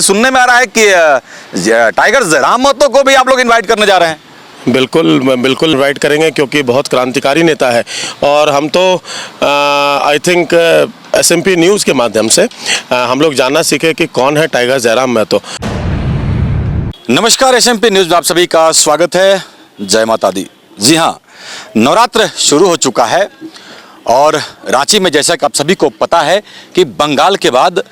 सुनने में आ रहा है कि टाइगर जयराम महतो को भी आप लोग इनवाइट करने जा रहे हैं। बिल्कुल बिल्कुल इनवाइट करेंगे, क्योंकि बहुत क्रांतिकारी नेता है। और हम तो आई थिंक SMP न्यूज़ के माध्यम से हम लोग जानना सीखे कि कौन है टाइगर जयराम महतो। नमस्कार, SMP न्यूज़ में आप सभी का स्वागत है। जय माता दी। जी हाँ, नवरात्र शुरू हो चुका है और रांची में, जैसा कि आप सभी को पता है कि बंगाल के बाद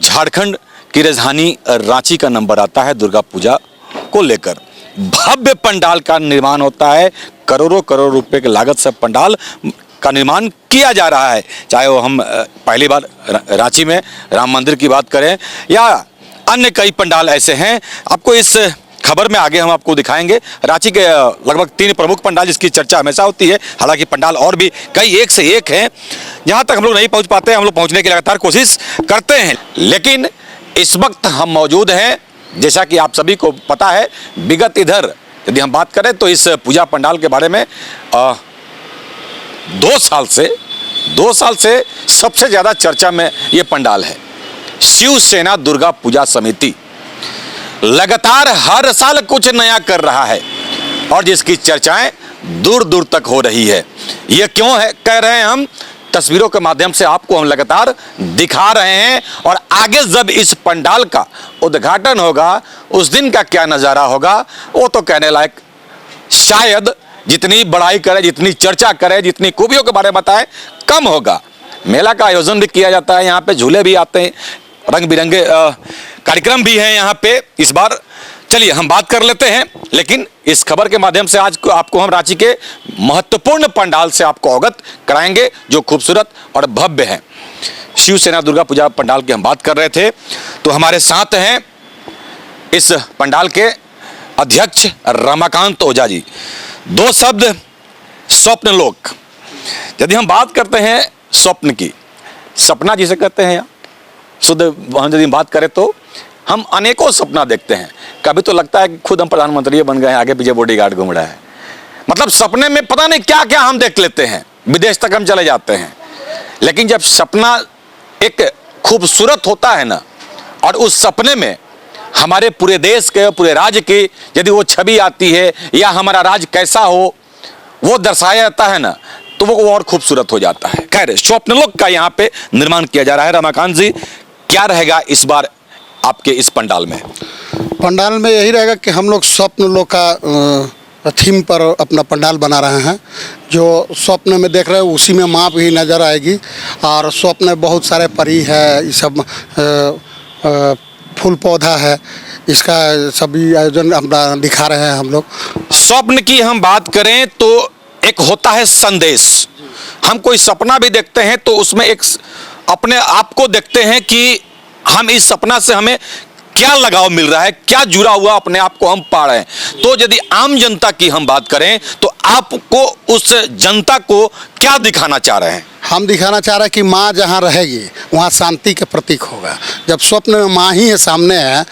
झारखंड की राजधानी रांची का नंबर आता है दुर्गा पूजा को लेकर। भव्य पंडाल का निर्माण होता है, करोड़ों करोड़ रुपए की लागत से पंडाल का निर्माण किया जा रहा है। चाहे वो हम पहली बार रांची में राम मंदिर की बात करें या अन्य कई पंडाल ऐसे हैं। आपको इस खबर में आगे हम आपको दिखाएंगे। रांची के लगभग 3 प्रमुख पंडाल जिसकी चर्चा हमेशा होती है, हालांकि पंडाल और भी कई एक से एक हैं। जहां तक हम लोग नहीं पहुंच पाते, हम लोग पहुंचने की लगातार कोशिश करते हैं। लेकिन इस वक्त हम मौजूद हैं, जैसा कि आप सभी को पता है, विगत इधर यदि हम बात करें तो इस पूजा पंडाल के बारे में 2 साल से सबसे ज़्यादा चर्चा में ये पंडाल है। शिवसेना दुर्गा पूजा समिति लगातार हर साल कुछ नया कर रहा है और जिसकी चर्चाएं दूर दूर तक हो रही है। ये क्यों है कह रहे हैं हम, तस्वीरों के माध्यम से आपको हम लगातार दिखा रहे हैं। और आगे जब इस पंडाल का उद्घाटन होगा, उस दिन का क्या नज़ारा होगा, वो तो कहने लायक शायद जितनी बड़ाई करे, जितनी चर्चा करे, जितनी खूबियों के बारे में बताए, कम होगा। मेला का आयोजन भी किया जाता है, यहाँ पे झूले भी आते हैं, रंग बिरंगे कार्यक्रम भी हैं यहाँ पे इस बार। चलिए हम बात कर लेते हैं, लेकिन इस खबर के माध्यम से आज आपको हम रांची के महत्वपूर्ण पंडाल से आपको अवगत कराएंगे जो खूबसूरत और भव्य है। शिवसेना दुर्गा पूजा पंडाल की हम बात कर रहे थे, तो हमारे साथ हैं इस पंडाल के अध्यक्ष रमाकांत ओझा जी। 2 शब्द, स्वप्न लोक। यदि हम बात करते हैं स्वप्न की, सपना जिसे कहते हैं, शुद्ध यदि बात करें तो हम अनेकों सपना देखते हैं। कभी तो लगता है कि खुद हम प्रधानमंत्री बन गए हैं, आगे पीछे बॉडीगार्ड घूम रहा है। मतलब सपने में पता नहीं क्या क्या हम देख लेते हैं, विदेश तक हम चले जाते हैं। लेकिन जब सपना एक खूबसूरत होता है ना, और उस सपने में हमारे पूरे देश के, पूरे राज्य की यदि वो छवि आती है या हमारा राज्य कैसा हो वो दर्शाया जाता है ना, तो वो और खूबसूरत हो जाता है। खैर, स्वप्नलोक का यहाँ पे निर्माण किया जा रहा है। रमाकांत जी, क्या रहेगा इस बार आपके इस पंडाल में? पंडाल में यही रहेगा कि हम लोग स्वप्न लोक का थीम पर अपना पंडाल बना रहे हैं। जो स्वप्न में देख रहे हैं उसी में माँ भी नज़र आएगी। और स्वप्न में बहुत सारे परी है, ये सब फूल पौधा है, इसका सभी आयोजन अपना दिखा रहे हैं हम लोग। स्वप्न की हम बात करें तो एक होता है संदेश। हम कोई सपना भी देखते हैं तो उसमें एक अपने आप को देखते हैं कि हम इस सपना से हमें क्या लगाव मिल रहा है, क्या जुड़ा हुआ अपने आप को हम पा रहे हैं। तो यदि आम जनता की हम बात करें तो आपको उस जनता को क्या दिखाना चाह रहे हैं? हम दिखाना चाह रहे हैं कि माँ जहाँ रहेगी वहाँ शांति के प्रतीक होगा। जब स्वप्न में माँ ही है सामने है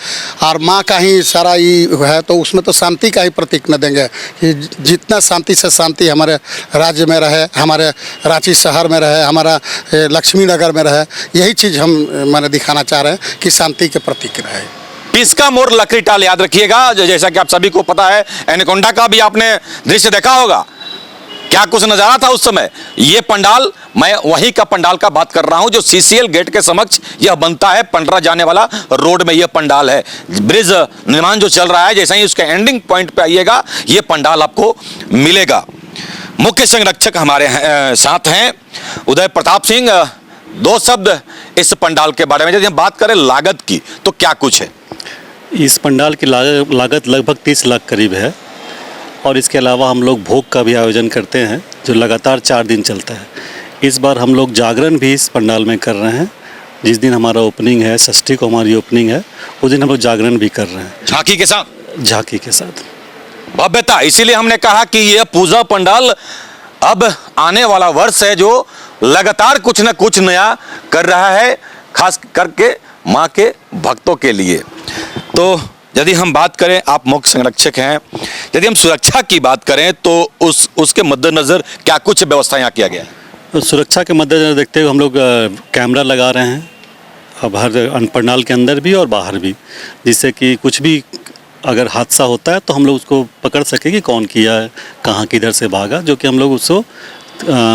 और माँ का ही सारा ये है, तो उसमें तो शांति का ही प्रतीक न देंगे कि जितना शांति से शांति हमारे राज्य में रहे, हमारे रांची शहर में रहे, हमारा लक्ष्मी नगर में रहे। यही चीज़ हम मैंने दिखाना चाह रहे हैं कि शांति के प्रतीक रहे। पिस्का मोर लकड़ी टाल याद रखिएगा। जैसा कि आप सभी को पता है, एनाकोंडा का भी आपने दृश्य देखा होगा, क्या कुछ नजारा था उस समय। ये पंडाल, मैं वहीं का पंडाल का बात कर रहा हूं जो CCL गेट के समक्ष यह बनता है। पंडरा जाने वाला रोड में यह पंडाल है। ब्रिज निर्माण जो चल रहा है, जैसे ही उसके एंडिंग पॉइंट पे आइएगा यह पंडाल आपको मिलेगा। मुख्य संरक्षक हमारे साथ हैं उदय प्रताप सिंह। 2 शब्द इस पंडाल के बारे में यदि हम बात करें लागत की, तो क्या कुछ है? इस पंडाल की लागत लगभग 30 लाख करीब है। और इसके अलावा हम लोग भोग का भी आयोजन करते हैं जो लगातार 4 दिन चलता है। इस बार हम लोग जागरण भी इस पंडाल में कर रहे हैं। जिस दिन हमारा ओपनिंग है, षष्ठी को हमारी ओपनिंग है, उस दिन हम लोग जागरण भी कर रहे हैं, झांकी के साथ। झांकी के साथ भव्यता। इसीलिए हमने कहा कि यह पूजा पंडाल अब आने वाला वर्ष है जो लगातार कुछ न कुछ नया कर रहा है, खास करके माँ के भक्तों के लिए। तो यदि हम बात करें, आप मुख्य संरक्षक हैं, यदि हम सुरक्षा की बात करें तो उसके मद्देनज़र क्या कुछ व्यवस्था यहाँ किया गया है? तो सुरक्षा के मद्देनज़र देखते हुए हम लोग कैमरा लगा रहे हैं अब हर पंडाल के अंदर भी और बाहर भी, जिससे कि कुछ भी अगर हादसा होता है तो हम लोग उसको पकड़ सकें कि कौन किया है, कहाँ किधर से भागा, जो कि हम लोग उसको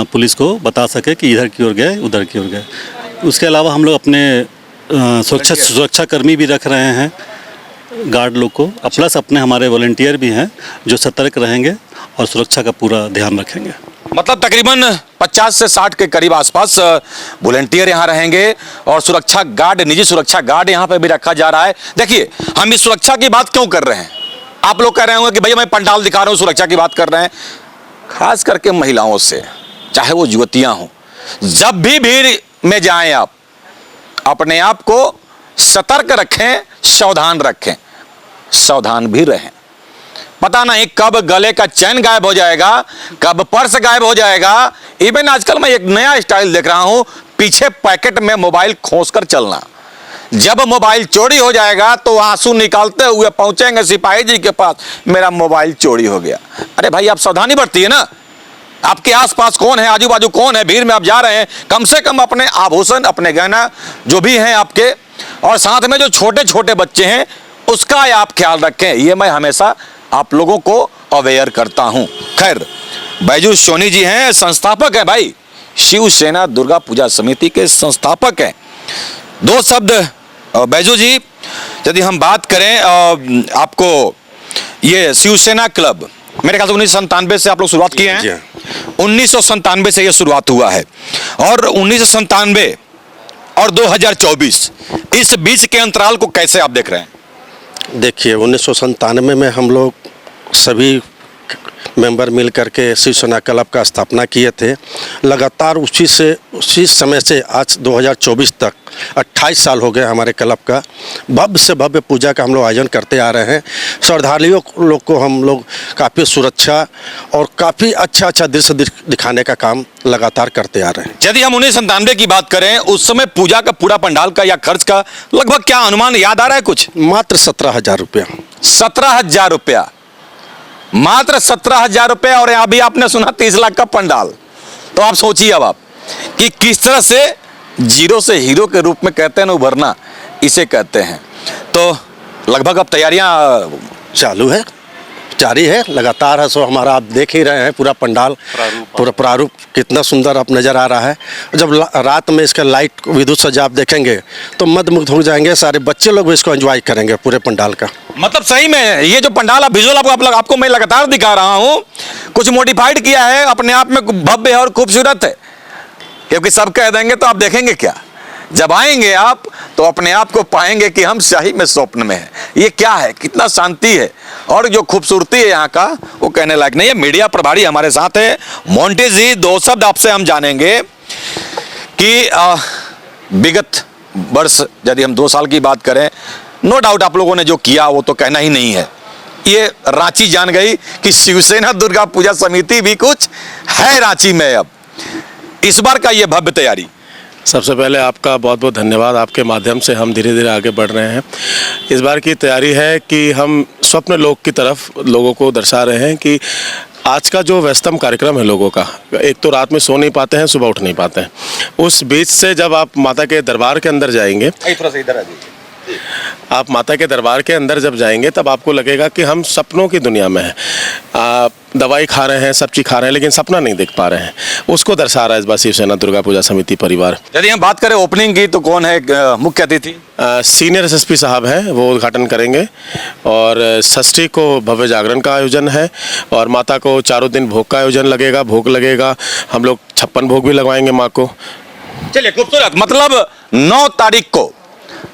पुलिस को बता सके कि इधर की ओर गए, उधर की ओर गए। उसके अलावा हम लोग अपने सुरक्षा कर्मी भी रख रहे हैं, गार्ड लोग को, प्लस अपने हमारे वॉलंटियर भी हैं जो सतर्क रहेंगे और सुरक्षा का पूरा ध्यान रखेंगे। मतलब तकरीबन 50 से 60 के करीब आसपास वॉलंटियर यहाँ रहेंगे और सुरक्षा गार्ड, निजी सुरक्षा गार्ड यहाँ पे भी रखा जा रहा है। देखिए, हम इस सुरक्षा की बात क्यों कर रहे हैं? आप लोग कह रहे होंगे कि भैया मैं पंडाल दिखा रहा हूँ, सुरक्षा की बात कर रहे हैं। खास करके महिलाओं से, चाहे वो युवतियाँ हों, जब भी भीड़ में जाएं आप अपने आप को सतर्क रखें, सावधान रखें, सावधान भी रहें। पता नहीं कब गले का चैन गायब हो जाएगा, कब पर्स गायब हो जाएगा। इवन आजकल मैं एक नया स्टाइल देख रहा हूं, पीछे पैकेट में मोबाइल खोसकर चलना। जब मोबाइल चोरी हो जाएगा तो आंसू निकालते हुए पहुंचेंगे सिपाही जी के पास, मेरा मोबाइल चोरी हो गया। अरे भाई, आप सावधानी बरतिए ना। आपके आसपास कौन है, आजू बाजू कौन है, भीड़ में आप जा रहे हैं, कम से कम अपने आभूषण, अपने गहना जो भी हैं आपके, और साथ में जो छोटे छोटे बच्चे हैं उसका आप ख्याल रखें। ये मैं हमेशा आप लोगों को अवेयर करता हूं। खैर, बैजू सोनी जी हैं, संस्थापक हैं भाई, शिवसेना दुर्गा पूजा समिति के संस्थापक हैं। दो शब्द बैजू जी, यदि हम बात करें आपको, ये शिवसेना क्लब मेरे ख्याल से 1997 से आप लोग शुरुआत किए हैं। 1997 से ये शुरुआत हुआ है और 1997 और 2024 इस बीच के अंतराल को कैसे आप देख रहे हैं? देखिए, 1997 में हम लोग सभी मेंबर मिल करके शिवसेना क्लब का स्थापना किए थे। लगातार उसी समय से आज 2024 तक 28 साल हो गए हमारे क्लब का। भव्य से भव्य पूजा का हम लोग आयोजन करते आ रहे हैं। श्रद्धालुओं लोग को हम लोग काफ़ी सुरक्षा और काफ़ी अच्छा दृश्य दिखाने का काम लगातार करते आ रहे हैं। यदि हम 1997 की बात करें, उस समय पूजा का पूरा पंडाल का या खर्च का लगभग क्या अनुमान याद आ रहा है कुछ? मात्र 17,000 रुपया। 17,000 रुपया, मात्र 17,000 रुपये। और अभी आपने सुना 30 लाख का पंडाल। तो आप सोचिए अब आप कि किस तरह से जीरो से हीरो के रूप में कहते हैं ना, उभरना इसे कहते हैं। तो लगभग अब तैयारियां चालू है, जारी है, लगातार है। सो हमारा आप देख ही रहे हैं पूरा पंडाल, पूरा प्रारूप कितना सुंदर आप नज़र आ रहा है। जब रात में इसका लाइट विद्युत सज्जा आप देखेंगे तो मंत्रमुग्ध हो जाएंगे। सारे बच्चे लोग भी इसको एंजॉय करेंगे पूरे पंडाल का। मतलब सही में ये जो पंडाल आप विजुअल आपको मैं लगातार दिखा रहा हूं, कुछ मॉडिफाइड किया है, अपने आप में भव्य है और खूबसूरत है। क्योंकि सब कह देंगे तो आप देखेंगे क्या? जब आएंगे आप तो अपने आप को पाएंगे कि हम सही में स्वप्न में हैं। ये क्या है, कितना शांति है और जो खूबसूरती है यहाँ का, वो कहने लायक नहीं है। मीडिया प्रभारी हमारे साथ है मोंटी जी। दो शब्द आपसे हम जानेंगे कि विगत वर्ष यदि हम 2 साल की बात करें, नो डाउट आप लोगों ने जो किया वो तो कहना ही नहीं है। ये रांची जान गई कि शिवसेना दुर्गा पूजा समिति भी कुछ है रांची में। अब इस बार का ये भव्य तैयारी, सबसे पहले आपका बहुत बहुत धन्यवाद। आपके माध्यम से हम धीरे धीरे आगे बढ़ रहे हैं। इस बार की तैयारी है कि हम स्वप्न लोक की तरफ लोगों को दर्शा रहे हैं कि आज का जो व्यस्तम कार्यक्रम है लोगों का, एक तो रात में सो नहीं पाते हैं, सुबह उठ नहीं पाते हैं। उस बीच से जब आप माता के दरबार के अंदर जाएंगे, थोड़ा सा इधर आ जाइए। आप माता के दरबार के अंदर जब जाएंगे तब आपको लगेगा कि हम सपनों की दुनिया में हैं। दवाई खा रहे हैं, सब चीज़ खा रहे हैं, लेकिन सपना नहीं देख पा रहे हैं। उसको दर्शा रहा है इस बार शिवसेना दुर्गा पूजा समिति परिवार। यदि हम बात करें ओपनिंग की तो कौन है मुख्य अतिथि? सीनियर एसएसपी साहब हैं, वो उद्घाटन करेंगे। और षष्ठी को भव्य जागरण का आयोजन है और माता को चारों दिन भोग का आयोजन लगेगा, भोग लगेगा। हम लोग 56 भोग भी लगवाएंगे माँ को। चलिए, खूबसूरत। मतलब 9 तारीख को,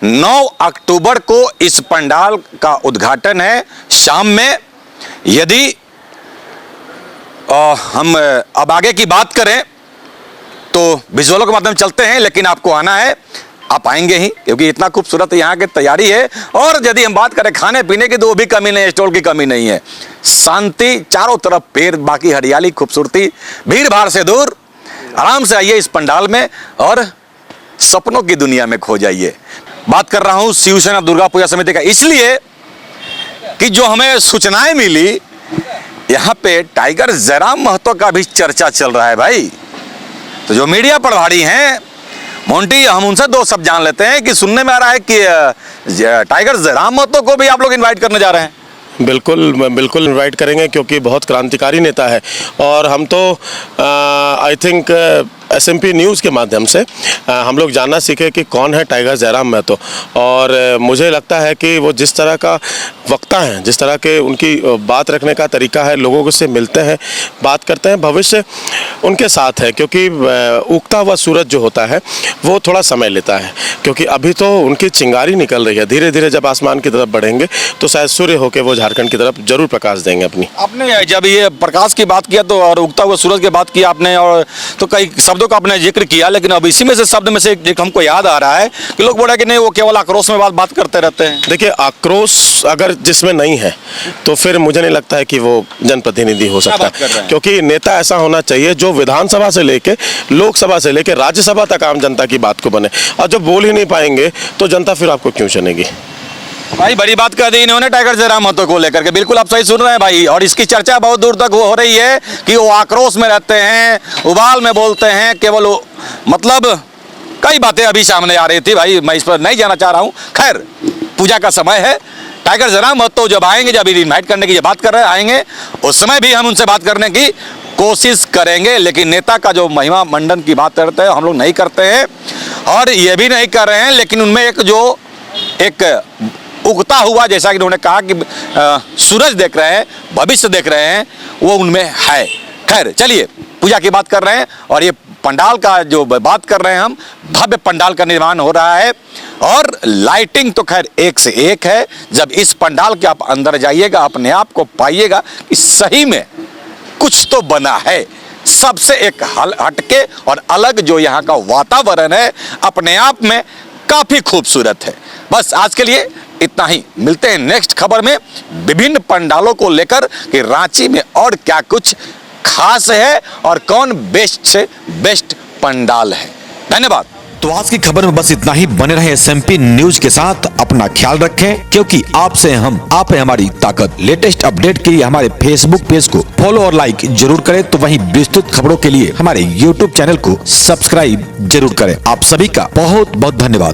9 अक्टूबर को इस पंडाल का उद्घाटन है शाम में। यदि हम अब आगे की बात करें तो विजुअलों के माध्यम चलते हैं, लेकिन आपको आना है, आप आएंगे ही, क्योंकि इतना खूबसूरत यहाँ की तैयारी है। और यदि हम बात करें खाने पीने की तो वो भी कमी नहीं है, स्टॉल की कमी नहीं है। शांति, चारों तरफ पेड़, बाकी हरियाली, खूबसूरती, भीड़ भाड़ से दूर आराम से आइए इस पंडाल में और सपनों की दुनिया में खो जाइए। बात कर रहा हूं शिवसेना दुर्गा पूजा समिति का, इसलिए कि जो हमें सूचनाएं मिली, यहां पे टाइगर जयराम महतो का भी चर्चा चल रहा है भाई। तो जो मीडिया प्रभारी हैं मोंटी, हम उनसे दो शब्द जान लेते हैं कि सुनने में आ रहा है कि टाइगर जयराम महतो को भी आप लोग इनवाइट करने जा रहे हैं। बिल्कुल इनवाइट करेंगे, क्योंकि बहुत क्रांतिकारी नेता है। और हम तो आई थिंक SMP न्यूज़ के माध्यम से हम लोग जानना सीखे कि कौन है टाइगर जयराम महतो। और मुझे लगता है कि वो जिस तरह का वक्ता हैं, जिस तरह के उनकी बात रखने का तरीका है, लोगों से मिलते हैं, बात करते हैं, भविष्य उनके साथ है। क्योंकि उगता हुआ सूरज जो होता है वो थोड़ा समय लेता है, क्योंकि अभी तो उनकी चिंगारी निकल रही है। धीरे धीरे जब आसमान की तरफ बढ़ेंगे तो शायद सूर्य होकर वो झारखंड की तरफ जरूर प्रकाश देंगे अपनी। आपने जब ये प्रकाश की बात किया तो और उगता हुआ सूरज की बात की आपने, और तो कई शब्दों का आपने जिक्र किया, लेकिन अब इसी में से शब्द में से एक हमको याद आ रहा है कि लोग बोला कि नहीं, वो केवल आक्रोश में बात करते रहते हैं। देखिए, आक्रोश अगर जिसमें नहीं है तो फिर मुझे नहीं लगता है कि वो जनप्रतिनिधि हो सकता है। क्योंकि नेता ऐसा होना चाहिए जो विधानसभा से लेके लोकसभा से लेके राज्यसभा तक आम जनता की बात को बने। और जब बोल ही नहीं पाएंगे तो जनता फिर आपको क्यों चुनेगी। भाई बड़ी बात कर दी इन्होंने टाइगर जयराम महतो को लेकर के, बिल्कुल आप सही सुन रहे हैं भाई। और इसकी चर्चा बहुत दूर तक हो रही है कि वो आक्रोश में रहते हैं, उबाल में बोलते हैं, केवल मतलब कई बातें अभी सामने आ रही थी भाई, मैं इस पर नहीं जाना चाह रहा हूँ। खैर, पूजा का समय है, टाइगर जयराम महतो जब आएंगे, जब इनवाइट करने की बात कर रहे हैं आएंगे, उस समय भी हम उनसे बात करने की कोशिश करेंगे। लेकिन नेता का जो महिमा मंडन की बात करते हैं हम लोग नहीं करते हैं, और ये भी नहीं कर रहे हैं। लेकिन उनमें एक उगता हुआ, जैसा कि उन्होंने कहा कि सूरज देख रहे हैं, भविष्य देख रहे हैं, वो उनमें है। खैर चलिए, पूजा की बात कर रहे हैं और ये पंडाल का जो बात कर रहे हैं हम, भव्य पंडाल का निर्माण हो रहा है और लाइटिंग तो खैर एक से एक है। जब इस पंडाल के आप अंदर जाइएगा, अपने आप को पाइएगा कि सही में कुछ तो बना है। सबसे एक हटके और अलग जो यहाँ का वातावरण है, अपने आप में काफी खूबसूरत है। बस आज के लिए इतना ही, मिलते हैं नेक्स्ट खबर में विभिन्न पंडालों को लेकर कि रांची में और क्या कुछ खास है और कौन बेस्ट से बेस्ट पंडाल है। धन्यवाद। तो आज की खबर में बस इतना ही। बने रहे SMP न्यूज के साथ, अपना ख्याल रखें, क्योंकि आपसे हम, आप है हमारी ताकत। लेटेस्ट अपडेट के लिए हमारे फेसबुक पेज को फॉलो और लाइक जरूर करें, तो वहीं विस्तृत खबरों के लिए हमारे YouTube चैनल को सब्सक्राइब जरूर करें। आप सभी का बहुत बहुत धन्यवाद।